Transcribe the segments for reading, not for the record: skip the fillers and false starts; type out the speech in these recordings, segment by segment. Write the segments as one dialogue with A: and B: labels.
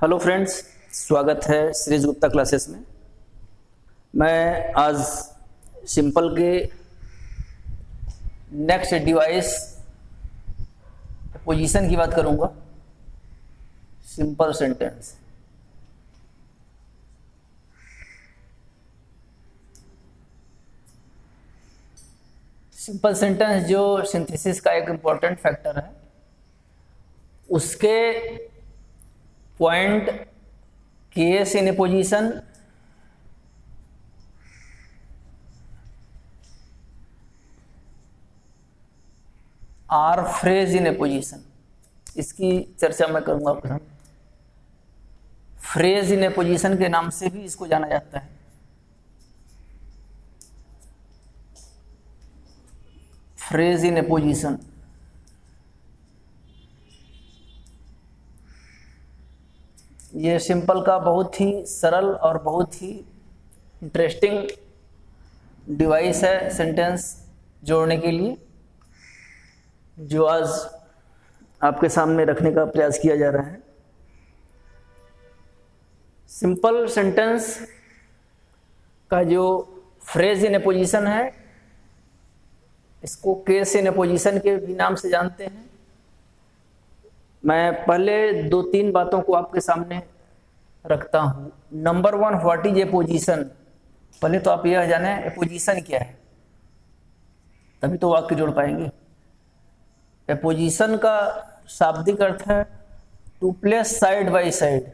A: Hello friends, स्वागत है श्रीज Gupta classes में। मैं आज सिंपल के नेक्स्ट डिवाइस पोजीशन की बात करूंगा। सिंपल सेंटेंस, सिंपल सेंटेंस जो सिंथेसिस का एक इम्पॉर्टेंट फैक्टर है, उसके point case in apposition, or phrase in apposition, इसकी चर्चा मैं करूंगा आपके सामने। फ्रेज इन ए पोजीशन के नाम से भी इसको जाना जाता है। फ्रेज इन ए पोजीशन, ये सिंपल का बहुत ही सरल और बहुत ही इंटरेस्टिंग डिवाइस है सेंटेंस जोड़ने के लिए, जो आज आपके सामने रखने का प्रयास किया जा रहा है। सिंपल सेंटेंस का जो फ्रेज इन ए पोजीशन है, इसको केस इन ए पोजीशन के भी नाम से जानते हैं। मैं पहले दो तीन बातों को आपके सामने रखता हूं। Number one, what is a position. पहले तो आप यह जाने ए पोजीशन क्या है, तभी तो वाक्य जोड़ पाएंगे। ए पोजीशन का शाब्दिक अर्थ है to place side by side.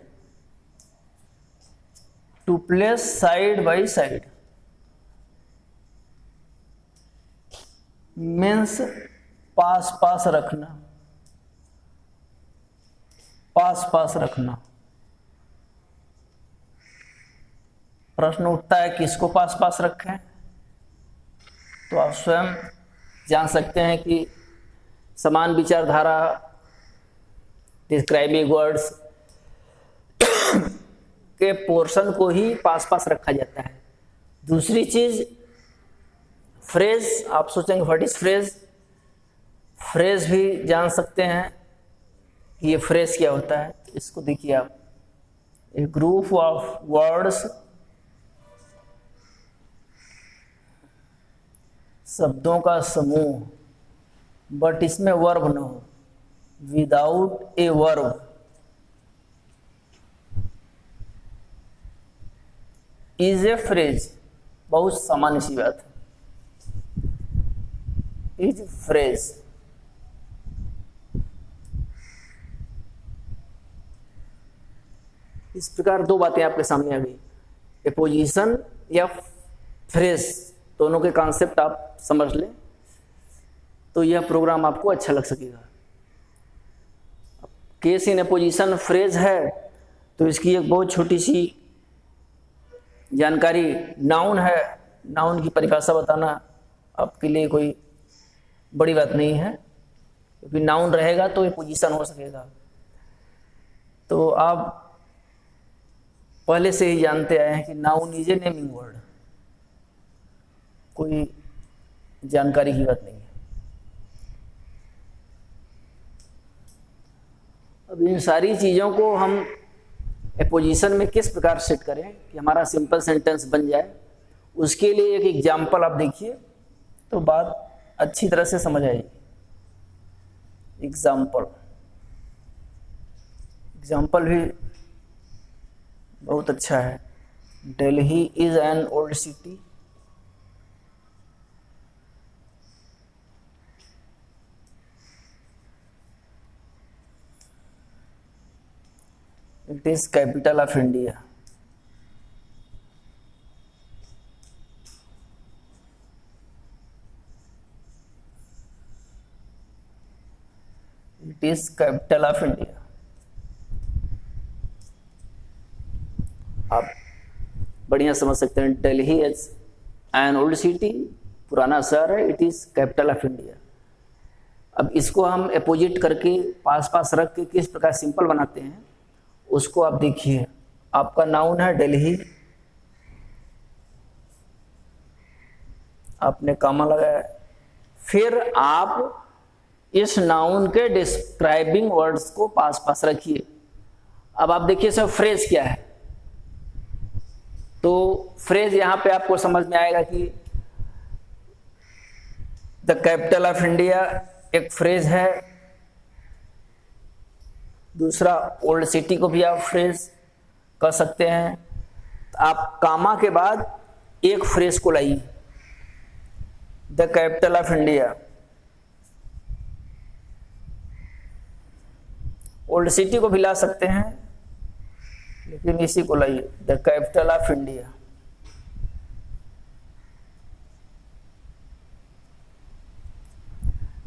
A: To place side by side means पास पास रखना, पास पास रखना। प्रश्न उठता है किसको पास पास रखें, तो आप स्वयं जान सकते हैं कि समान विचारधारा, डिस्क्राइबिंग वर्ड्स के पोर्शन को ही पास पास रखा जाता है। दूसरी चीज फ्रेज, आप सोचेंगे व्हाट इज फ्रेज। फ्रेज भी जान सकते हैं कि ये फ्रेज क्या होता है। इसको देखिए आप, ए ग्रुप ऑफ वर्ड्स, शब्दों का समूह, बट इसमें वर्ब न हो, without a verb, is a phrase. बहुत सामान्य सी बात है, इज फ्रेज। इस प्रकार दो बातें आपके सामने आ गई, ए पोजीशन या फ्रेज, दोनों के कॉन्सेप्ट आप समझ लें तो यह प्रोग्राम आपको अच्छा लग सकेगा। Case in A position phrase है तो इसकी एक बहुत छोटी सी जानकारी, नाउन है। नाउन की परिभाषा बताना आपके लिए कोई बड़ी बात नहीं है, क्योंकि नाउन रहेगा तो ये पोजीशन हो सकेगा। तो आप पहले से ही जानते आए हैं कि noun is a naming word, कोई जानकारी की बात नहीं है। अब इन सारी चीज़ों को हम ए पोजीशन में किस प्रकार सेट करें कि हमारा सिंपल सेंटेंस बन जाए, उसके लिए एक एग्जाम्पल आप देखिए तो बात अच्छी तरह से समझ आएगी। एग्जाम्पल भी बहुत अच्छा है। Delhi is an old city. It is capital of India. It is capital of India. आप बढ़िया समझ सकते हैं। Delhi is an old city, पुराना शहर है, it is capital of India. अब इसको हम अपोजिट करके पास पास रख के किस प्रकार सिंपल बनाते हैं उसको आप देखिए। आपका नाउन है दिल्ली, आपने कॉमा लगाया, फिर आप इस नाउन के डिस्क्राइबिंग वर्ड्स को पास पास रखिए। अब आप देखिए सर फ्रेज क्या है। तो फ्रेज यहां पे आपको समझ में आएगा कि द कैपिटल ऑफ इंडिया एक फ्रेज है। दूसरा ओल्ड सिटी को भी आप फ्रेज कर सकते हैं। तो आप कामा के बाद एक फ्रेज को लाइए, the capital of India. Old city को भी ला सकते हैं, लेकिन इसी को लाइए, the capital of India.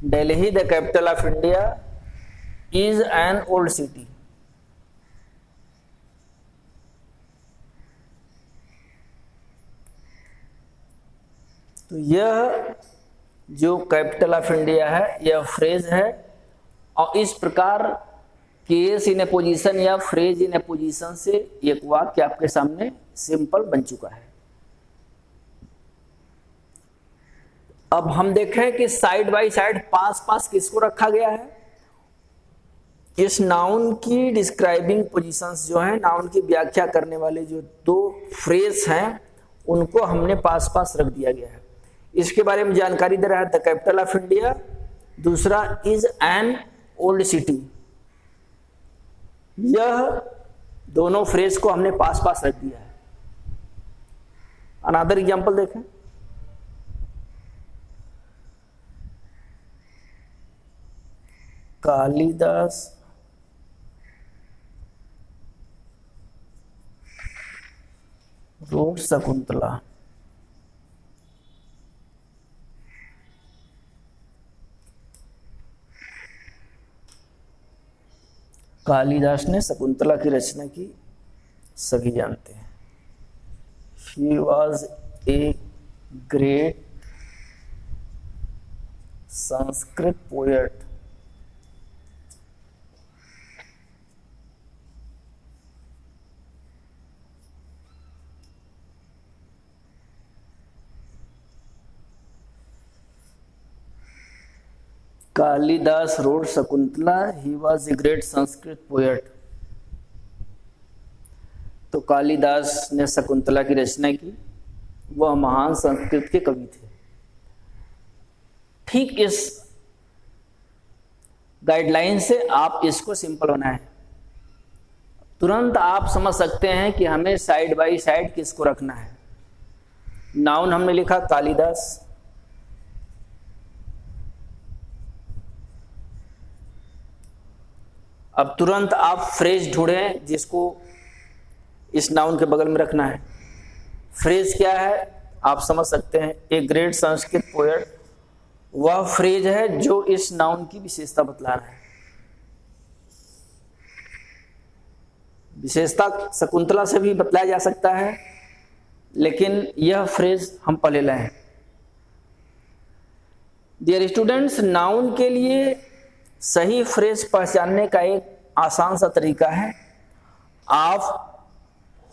A: Delhi the capital of India is an old city. तो यह जो कैपिटल ऑफ इंडिया है यह फ्रेज है, और इस प्रकार केस इन ए पोजीशन या फ्रेज इन ए पोजीशन से एक वाक्य आपके सामने सिंपल बन चुका है। अब हम देखें कि साइड बाय साइड पास पास किसको रखा गया है। इस नाउन की डिस्क्राइबिंग पोजीशंस जो है, नाउन की व्याख्या करने वाले जो दो फ्रेज हैं उनको हमने पास पास रख दिया गया है। इसके बारे में जानकारी दे रहा है द कैपिटल ऑफ इंडिया, दूसरा इज एन ओल्ड सिटी। यह दोनों फ्रेज को हमने पास पास रख दिया है। अनदर एग्जांपल देखें, कालिदास रोड शकुंतला। कालिदास ने शकुंतला की रचना की, सभी जानते हैं। He was a great Sanskrit poet. Kalidas road Shakuntala, he was a great Sanskrit poet. तो कालिदास ने शकुंतला की रचना की, वह महान संस्कृत के कवि थे। ठीक इस गाइडलाइन से आप इसको सिंपल बनाएं, तुरंत आप समझ सकते हैं कि हमें साइड बाय साइड किसको रखना है। नाउन हमने लिखा कालिदास, अब तुरंत आप फ्रेज ढूंढें जिसको इस नाउन के बगल में रखना है। फ्रेज क्या है आप समझ सकते हैं, ए ग्रेट संस्कृत पोएट वह फ्रेज है जो इस नाउन की विशेषता बतला रहा है। विशेषता शकुंतला से भी बतलाया जा सकता है, लेकिन यह फ्रेज हम पहले लाएं। डियर स्टूडेंट्स, नाउन के लिए सही फ्रेज पहचानने का एक आसान सा तरीका है, आप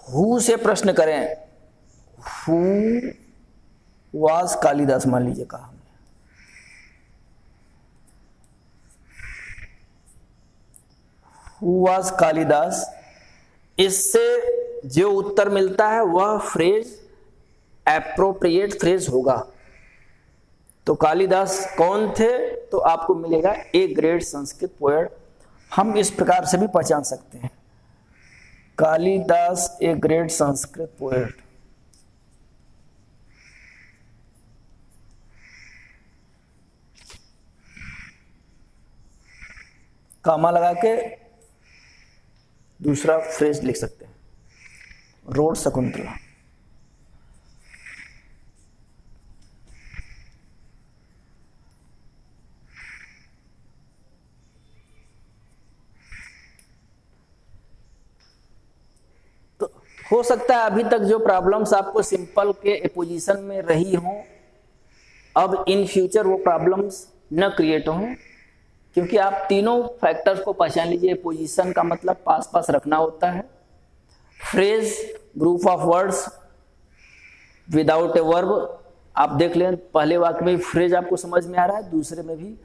A: हु से प्रश्न करें। हु वाज कालिदास मान लीजिए कहा हमने, हु वाज कालिदास, इससे जो उत्तर मिलता है वह फ्रेज एप्रोप्रिएट फ्रेज होगा। तो कालिदास कौन थे, तो आपको मिलेगा ए ग्रेट संस्कृत पोएट। हम इस प्रकार से भी पहचान सकते हैं, Kalidas a great Sanskrit poet. Comma लगा के दूसरा फ्रेज लिख सकते हैं, रोड शकुंतला। हो सकता है अभी तक जो प्रॉब्लम्स आपको सिंपल के एपोजिशन में रही हों, अब इन फ्यूचर वो प्रॉब्लम्स न क्रिएट हों, क्योंकि आप तीनों फैक्टर्स को पहचान लीजिए। एपोजिशन का मतलब पास पास रखना होता है, phrase group of words without a verb. आप देख लें पहले वाक्य में फ्रेज आपको समझ में आ रहा है, दूसरे में भी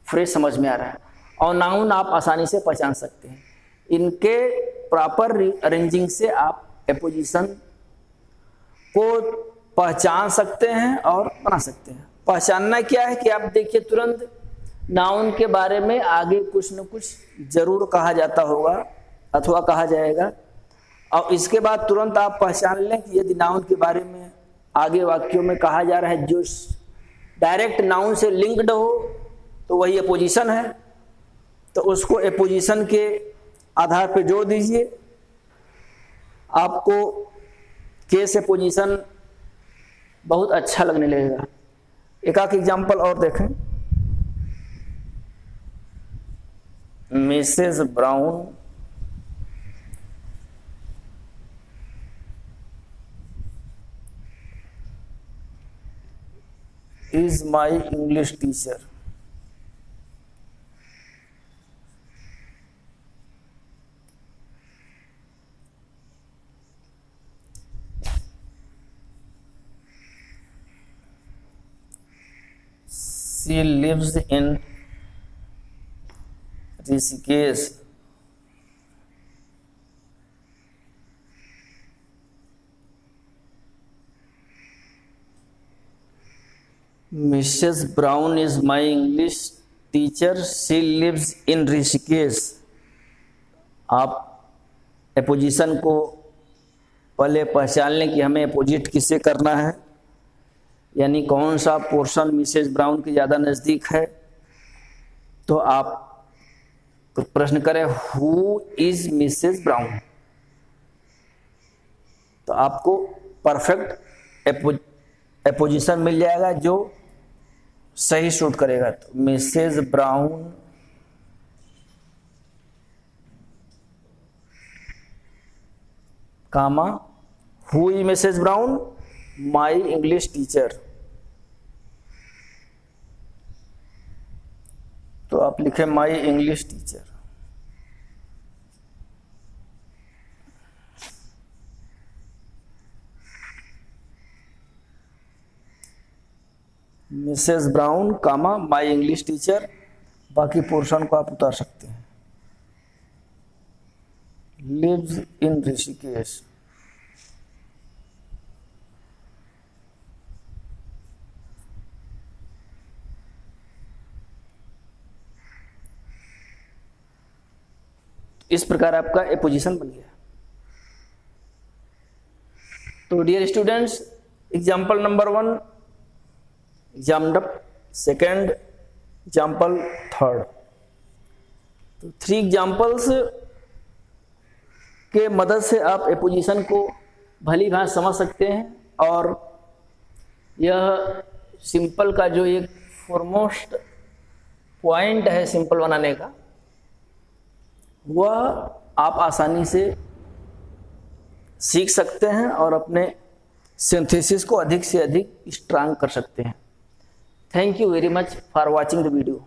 A: फ्रेज समझ में आ रहा है, और नाउन आप आसानी से पहचान सकते हैं। इनके प्रॉपर अरेंजिंग से आप एपोजिशन को पहचान सकते हैं और बना सकते हैं। पहचानना क्या है कि आप देखिए तुरंत नाउन के बारे में आगे कुछ न कुछ जरूर कहा जाता होगा अथवा कहा जाएगा, और इसके बाद तुरंत आप पहचान लें कि यदि नाउन के बारे में आगे वाक्यों में कहा जा रहा है जो डायरेक्ट नाउन से लिंक्ड हो तो वही एपोजिशन है, तो उसको एपोजिशन के आधार पर जोड़ दीजिए। आपको केस एपोजिशन बहुत अच्छा लगने लगेगा। एक आध एग्जाम्पल और देखें। Mrs brown is my English teacher. She lives in Rishikesh. Mrs. Brown is my English teacher. She lives in Rishikesh. आप एपोजिशन को पहले पहचान लें कि हमें एपोजिट किससे करना है, यानी कौन सा पोर्शन मिसेस ब्राउन के ज़्यादा नज़दीक है। तो आप प्रश्न करें हु इज मिसेस ब्राउन, तो आपको परफेक्ट एपोजिशन मिल जाएगा जो सही शूट करेगा। तो Mrs Brown comma who is Mrs Brown, my English teacher. तो आप लिखें my English teacher. Mrs Brown comma my English teacher, बाकी पोर्शन को आप उतार सकते हैं। Lives in Rishikesh. इस प्रकार आपका एपोजिशन बन गया। तो dear students, example number 1, example second, example third. तो 3 एग्जाम्पल्स के मदद से आप एपोजिशन को भली भांति समझ सकते हैं, और यह सिंपल का जो एक फॉरमोस्ट पॉइंट है सिंपल बनाने का, वह आप आसानी से सीख सकते हैं और अपने सिंथेसिस को अधिक से अधिक स्ट्रांग कर सकते हैं। Thank you very much for watching the video.